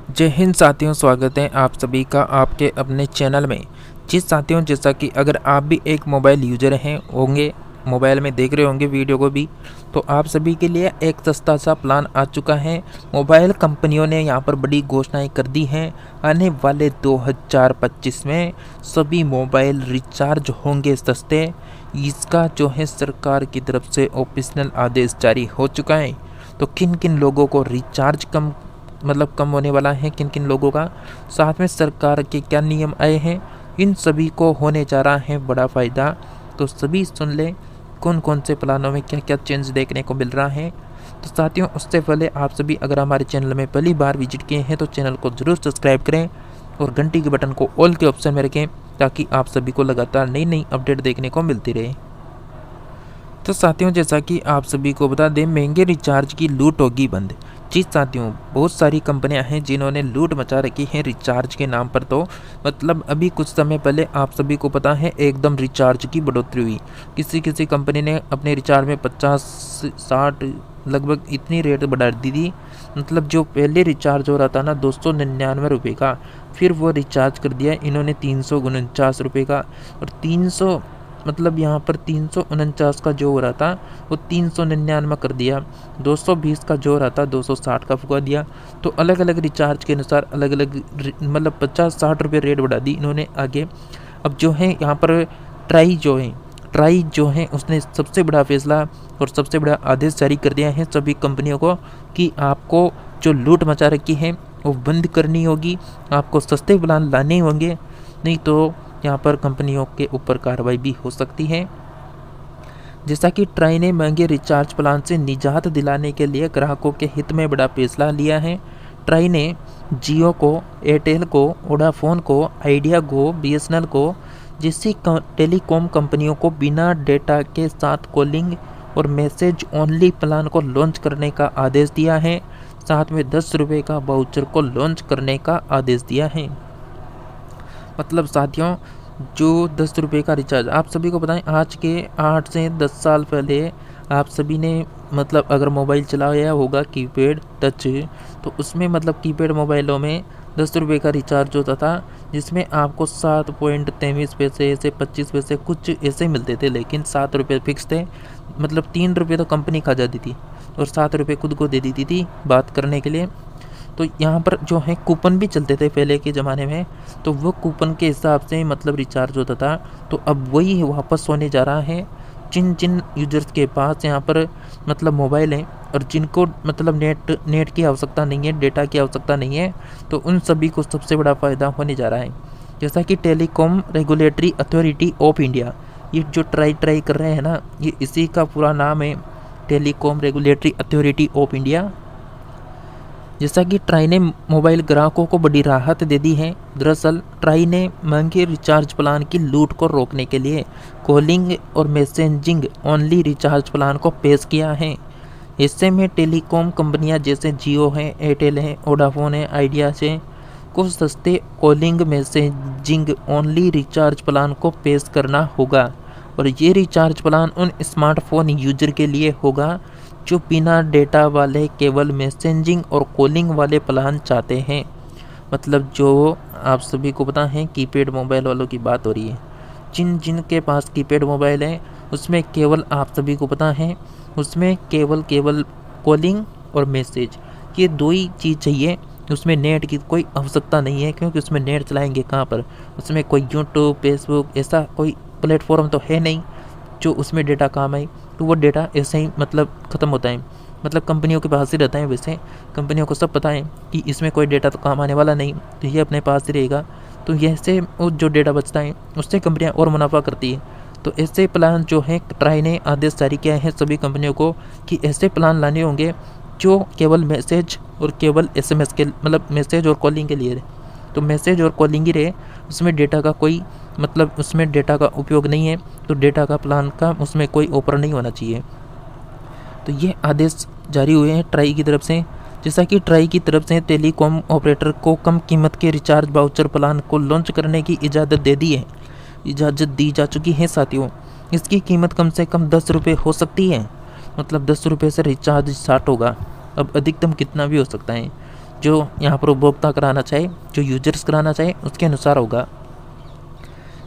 जय हिंद साथियों, स्वागत है आप सभी का आपके अपने चैनल में। जी साथियों, जैसा कि अगर आप भी एक मोबाइल यूज़र हैं होंगे, मोबाइल में देख रहे होंगे वीडियो को भी, तो आप सभी के लिए एक सस्ता सा प्लान आ चुका है। मोबाइल कंपनियों ने यहाँ पर बड़ी घोषणाएं कर दी हैं। आने वाले 2025 में सभी मोबाइल रिचार्ज होंगे सस्ते। इसका जो है सरकार की तरफ से ऑफिशियल आदेश जारी हो चुका है। तो किन किन लोगों को रिचार्ज कम होने वाला है, किन किन लोगों का, साथ में सरकार के क्या नियम आए हैं, इन सभी को होने जा रहा है बड़ा फ़ायदा। तो सभी सुन लें कौन कौन से प्लानों में क्या क्या चेंज देखने को मिल रहा है। तो साथियों, उससे पहले आप सभी अगर हमारे चैनल में पहली बार विजिट किए हैं तो चैनल को ज़रूर सब्सक्राइब करें और घंटी के बटन को ऑल के ऑप्शन में रखें, ताकि आप सभी को लगातार नई नई अपडेट देखने को मिलती रहे। तो साथियों, जैसा कि आप सभी को बता दें, महंगे रिचार्ज की लूट होगी बंद। जी साथियों, बहुत सारी कंपनियां हैं जिन्होंने लूट मचा रखी है रिचार्ज के नाम पर। तो मतलब अभी कुछ समय पहले आप सभी को पता है एकदम रिचार्ज की बढ़ोतरी हुई। किसी किसी कंपनी ने अपने रिचार्ज में 50-60 लगभग इतनी रेट बढ़ा दी थी। मतलब जो पहले रिचार्ज हो रहा था ना 299 रुपये का, फिर वो रिचार्ज कर दिया इन्होंने 349 रुपये का। और 300 मतलब यहाँ पर 349 का जो हो रहा था वो 399 कर दिया। 220 का जो हो रहा था 260 का फुका दिया। तो अलग अलग रिचार्ज के अनुसार अलग अलग मतलब 50-60 रुपये रेट बढ़ा दी इन्होंने आगे। अब जो है यहाँ पर ट्राई जो है उसने सबसे बड़ा फैसला और सबसे बड़ा आदेश जारी कर दिया है सभी कंपनियों को कि आपको जो लूट मचा रखी है वो बंद करनी होगी। आपको सस्ते प्लान लाने होंगे, नहीं तो यहाँ पर कंपनियों के ऊपर कार्रवाई भी हो सकती है। जैसा कि ट्राई ने महंगे रिचार्ज प्लान से निजात दिलाने के लिए ग्राहकों के हित में बड़ा फैसला लिया है। ट्राई ने जियो को, एयरटेल को, वोडाफोन को, आइडिया को, बीएसएनएल को जैसी टेलीकॉम कंपनियों को बिना डेटा के साथ कॉलिंग और मैसेज ओनली प्लान को लॉन्च करने का आदेश दिया है। साथ में 10 रुपये का वाउचर को लॉन्च करने का आदेश दिया है। मतलब साथियों, जो 10 रुपये का रिचार्ज आप सभी को बताएं, आज के 8 से 10 साल पहले आप सभी ने मतलब अगर मोबाइल चलाया होगा कीपैड टच, तो उसमें मतलब कीपैड मोबाइलों में 10 रुपये का रिचार्ज होता था, जिसमें आपको 7.23 पैसे ऐसे 25 पैसे कुछ ऐसे मिलते थे। लेकिन 7 रुपये फिक्स थे। मतलब 3 रुपये तो कंपनी खा जाती थी और 7 रुपये खुद को दे देती थी बात करने के लिए। तो यहाँ पर जो है कूपन भी चलते थे पहले के ज़माने में, तो वो कूपन के हिसाब से मतलब रिचार्ज होता था। तो अब वही वापस होने जा रहा है। जिन जिन यूजर्स के पास यहाँ पर मतलब मोबाइल है और जिनको मतलब नेट की आवश्यकता नहीं है, डेटा की आवश्यकता नहीं है, तो उन सभी को सबसे बड़ा फ़ायदा होने जा रहा है। जैसा कि telecom regulatory authority of India, ये जो ट्राई कर रहे हैं ना, ये इसी का पूरा नाम है, telecom regulatory authority of India. जैसा कि ट्राई ने मोबाइल ग्राहकों को बड़ी राहत दे दी है। दरअसल ट्राई ने महंगे रिचार्ज प्लान की लूट को रोकने के लिए कॉलिंग और मैसेजिंग ओनली रिचार्ज प्लान को पेश किया है। इससे में टेलीकॉम कंपनियां जैसे जियो है, एयरटेल है, वोडाफोन है, आइडिया से को सस्ते calling messaging only recharge plan को पेश करना होगा। और ये रिचार्ज प्लान उन स्मार्टफोन यूजर के लिए होगा जो बिना डेटा वाले केवल मैसेजिंग और कॉलिंग वाले प्लान चाहते हैं। मतलब जो आप सभी को पता है कीपैड मोबाइल वालों की बात हो रही है। जिन जिन के पास कीपैड मोबाइल है उसमें केवल आप सभी को पता है उसमें केवल कॉलिंग और मैसेज, ये दो ही चीज़ चाहिए। उसमें नेट की कोई आवश्यकता नहीं है, क्योंकि उसमें नेट चलाएंगे कहाँ पर। उसमें कोई यूट्यूब, फेसबुक ऐसा कोई प्लेटफॉर्म तो है नहीं जो उसमें डेटा काम आए। तो वो डेटा ऐसे ही मतलब ख़त्म होता है। मतलब कंपनियों के पास ही रहता है। वैसे कंपनियों को सब पता है कि इसमें कोई डेटा तो काम आने वाला नहीं, तो ये अपने पास ही रहेगा। तो ऐसे वो जो डेटा बचता है उससे कंपनियां और मुनाफा करती है। तो ऐसे प्लान जो है ट्राई ने आदेश जारी किया है सभी कंपनियों को कि ऐसे प्लान लाने होंगे जो केवल मैसेज और केवल SMS के मतलब मैसेज और कॉलिंग के लिए रहे। तो मैसेज और कॉलिंग ही रहे, उसमें डेटा का कोई मतलब उसमें डेटा का उपयोग नहीं है। तो डेटा का प्लान का उसमें कोई ऑफर नहीं होना चाहिए। तो ये आदेश जारी हुए हैं ट्राई की तरफ से। जैसा कि ट्राई की तरफ से टेलीकॉम ऑपरेटर को कम कीमत के रिचार्ज वाउचर प्लान को लॉन्च करने की इजाज़त दी जा चुकी है साथियों। इसकी कीमत कम से कम 10 रुपये हो सकती है। मतलब 10 रुपये से रिचार्ज स्टार्ट होगा। अब अधिकतम कितना भी हो सकता है। जो यहाँ पर उपभोक्ता कराना चाहे, जो यूजर्स कराना चाहे उसके अनुसार होगा।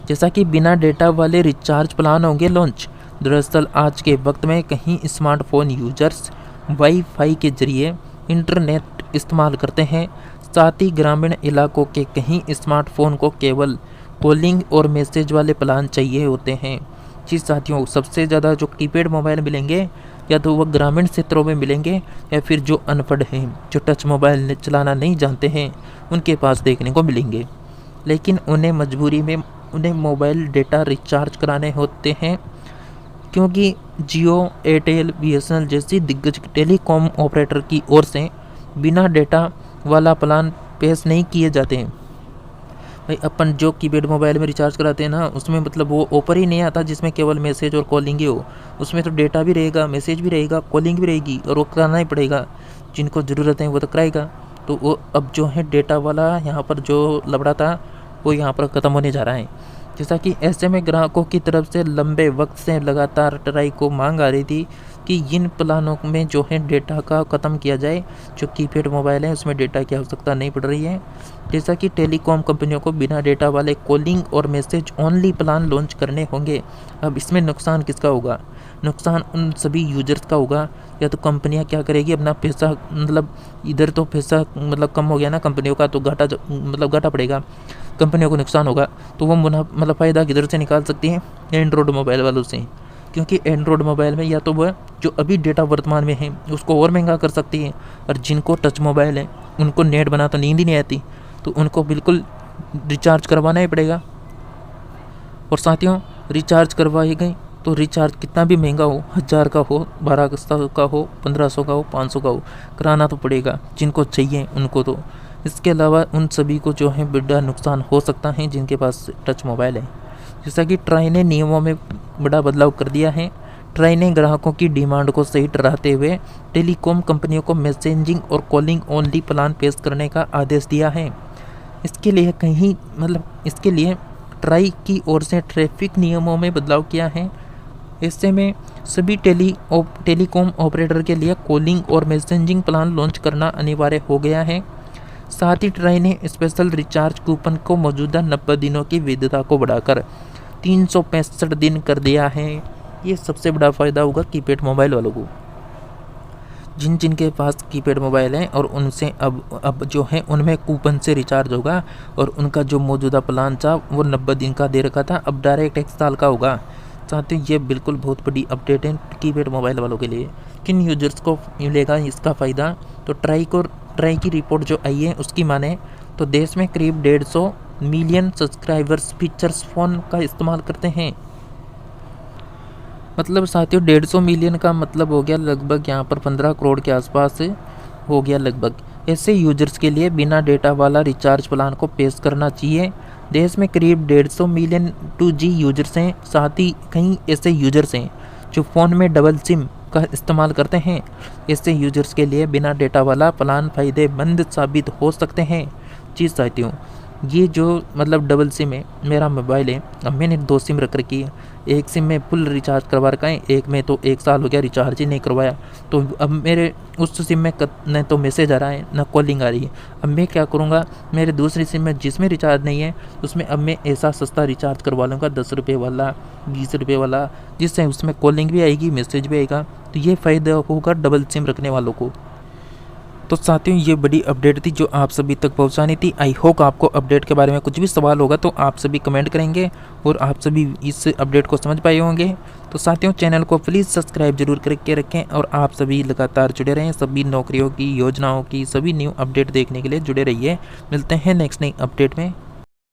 जैसा कि बिना डेटा वाले रिचार्ज प्लान होंगे लॉन्च। दरअसल आज के वक्त में कहीं स्मार्टफोन यूजर्स वाईफाई के जरिए इंटरनेट इस्तेमाल करते हैं, साथ ही ग्रामीण इलाकों के कहीं स्मार्टफोन को केवल कॉलिंग और मैसेज वाले प्लान चाहिए होते हैं। जी साथियों, सबसे ज़्यादा जो कीपैड मोबाइल मिलेंगे या तो वह ग्रामीण क्षेत्रों में मिलेंगे या फिर जो अनपढ़ हैं, जो टच मोबाइल चलाना नहीं जानते हैं, उनके पास देखने को मिलेंगे। लेकिन उन्हें मजबूरी में उन्हें मोबाइल डेटा रिचार्ज कराने होते हैं, क्योंकि जियो, एयरटेल, बीएसएनएल जैसी दिग्गज टेलीकॉम ऑपरेटर की ओर से बिना डेटा वाला प्लान पेश नहीं किए जाते हैं। भाई अपन जो कीपैड मोबाइल में रिचार्ज कराते हैं ना, उसमें मतलब वो ऑफर ही नहीं आता जिसमें केवल मैसेज और कॉलिंग ही हो। उसमें तो डेटा भी रहेगा, मैसेज भी रहेगा, कॉलिंग भी रहेगी, और वो कराना ही पड़ेगा। जिनको ज़रूरत है वो तो कराएगा। तो वो अब जो है डेटा वाला यहाँ पर जो लबड़ा था वो यहाँ पर ख़त्म होने जा रहा है। जैसा कि ऐसे में ग्राहकों की तरफ से लंबे वक्त से लगातार ट्राई को मांग आ रही थी कि इन प्लानों में जो है डेटा का ख़त्म किया जाए। जो कीपैड मोबाइल है उसमें डेटा की आवश्यकता नहीं पड़ रही है। जैसा कि टेलीकॉम कंपनियों को बिना डेटा वाले कॉलिंग और मैसेज ओनली प्लान लॉन्च करने होंगे। अब इसमें नुकसान किसका होगा? नुकसान उन सभी यूजर्स का होगा। या तो कंपनियां क्या करेगी, अपना पैसा मतलब इधर तो पैसा मतलब कम हो गया ना कंपनियों का, तो घाटा मतलब घाटा पड़ेगा, कंपनियों को नुकसान होगा। तो वो मतलब फ़ायदा किधर से निकाल सकती हैं? एंड्रॉयड मोबाइल वालों से। क्योंकि एंड्रॉयड मोबाइल में या तो वह जो अभी डेटा वर्तमान में है उसको और महंगा कर सकती है, और जिनको टच मोबाइल है उनको नेट बना तो नींद ही नहीं आती, तो उनको बिल्कुल रिचार्ज करवाना ही पड़ेगा। और साथियों, रिचार्ज करवाई गई तो रिचार्ज कितना भी महंगा हो, 1000 का हो, 1200 का हो, 1500 का हो, 500 का हो, कराना तो पड़ेगा जिनको चाहिए उनको। तो इसके अलावा उन सभी को जो है बड़ा नुकसान हो सकता है जिनके पास टच मोबाइल है। जैसा कि ट्राई ने नियमों में बड़ा बदलाव कर दिया है। ट्राई ने ग्राहकों की डिमांड को सही ठहराते हुए टेलीकॉम कंपनियों को मैसेजिंग और कॉलिंग ओनली प्लान पेश करने का आदेश दिया है। इसके लिए ट्राई की ओर से ट्रैफिक नियमों में बदलाव किया है। ऐसे में सभी टेलीकॉम ऑपरेटर के लिए कॉलिंग और मैसेजिंग प्लान लॉन्च करना अनिवार्य हो गया है। साथ ही ट्राई ने स्पेशल रिचार्ज कूपन को मौजूदा 90 दिनों की वैधता को बढ़ाकर 365 दिन कर दिया है। ये सबसे बड़ा फ़ायदा होगा कीपैड मोबाइल वालों को। जिनके पास कीपैड मोबाइल है और उनसे अब जो है उनमें कूपन से रिचार्ज होगा, और उनका जो मौजूदा प्लान था वो 90 दिन का दे रखा था, अब डायरेक्ट 1 साल का होगा। साथियों, ये बिल्कुल बहुत बड़ी अपडेट है कीपैड मोबाइल वालों के लिए। किन यूजर्स को मिलेगा इसका फ़ायदा? तो ट्राई की रिपोर्ट जो आई है उसकी माने तो देश में करीब 150 मिलियन सब्सक्राइबर्स फीचर्स फ़ोन का इस्तेमाल करते हैं। मतलब साथियों, 150 मिलियन का मतलब हो गया लगभग यहाँ पर 15 करोड़ के आसपास हो गया लगभग। ऐसे यूजर्स के लिए बिना डेटा वाला रिचार्ज प्लान को पेश करना चाहिए। देश में करीब 150 मिलियन 2G यूजर्स हैं। साथ ही कई ऐसे यूजर्स हैं जो फ़ोन में डबल सिम का इस्तेमाल करते हैं। ऐसे यूजर्स के लिए बिना डेटा वाला प्लान फ़ायदेमंद साबित हो सकते हैं। जी साथियों, ये जो मतलब डबल सिम है, मेरा मोबाइल है, अब मैंने 2 सिम रख रखी है। एक सिम में फुल रिचार्ज करवा रखा है, एक में तो 1 साल हो गया रिचार्ज ही नहीं करवाया। तो अब मेरे उस सिम में न तो मैसेज आ रहा है न कॉलिंग आ रही है। अब मैं क्या करूँगा, मेरे दूसरी सिम में जिसमें रिचार्ज नहीं है उसमें अब मैं ऐसा सस्ता रिचार्ज करवा लूँगा, 10 रुपये वाला, 20 रुपये वाला, जिससे उसमें कॉलिंग भी आएगी, मैसेज भी आएगा। तो ये फ़ायदा होगा डबल सिम रखने वालों को। तो साथियों, ये बड़ी अपडेट थी जो आप सभी तक पहुंचानी थी। आई होप आपको अपडेट के बारे में कुछ भी सवाल होगा तो आप सभी कमेंट करेंगे और आप सभी इस अपडेट को समझ पाए होंगे। तो साथियों, चैनल को प्लीज़ सब्सक्राइब जरूर करके रखें और आप सभी लगातार जुड़े रहें। सभी नौकरियों की, योजनाओं की, सभी न्यू अपडेट देखने के लिए जुड़े रहिए। मिलते हैं नेक्स्ट नई अपडेट में।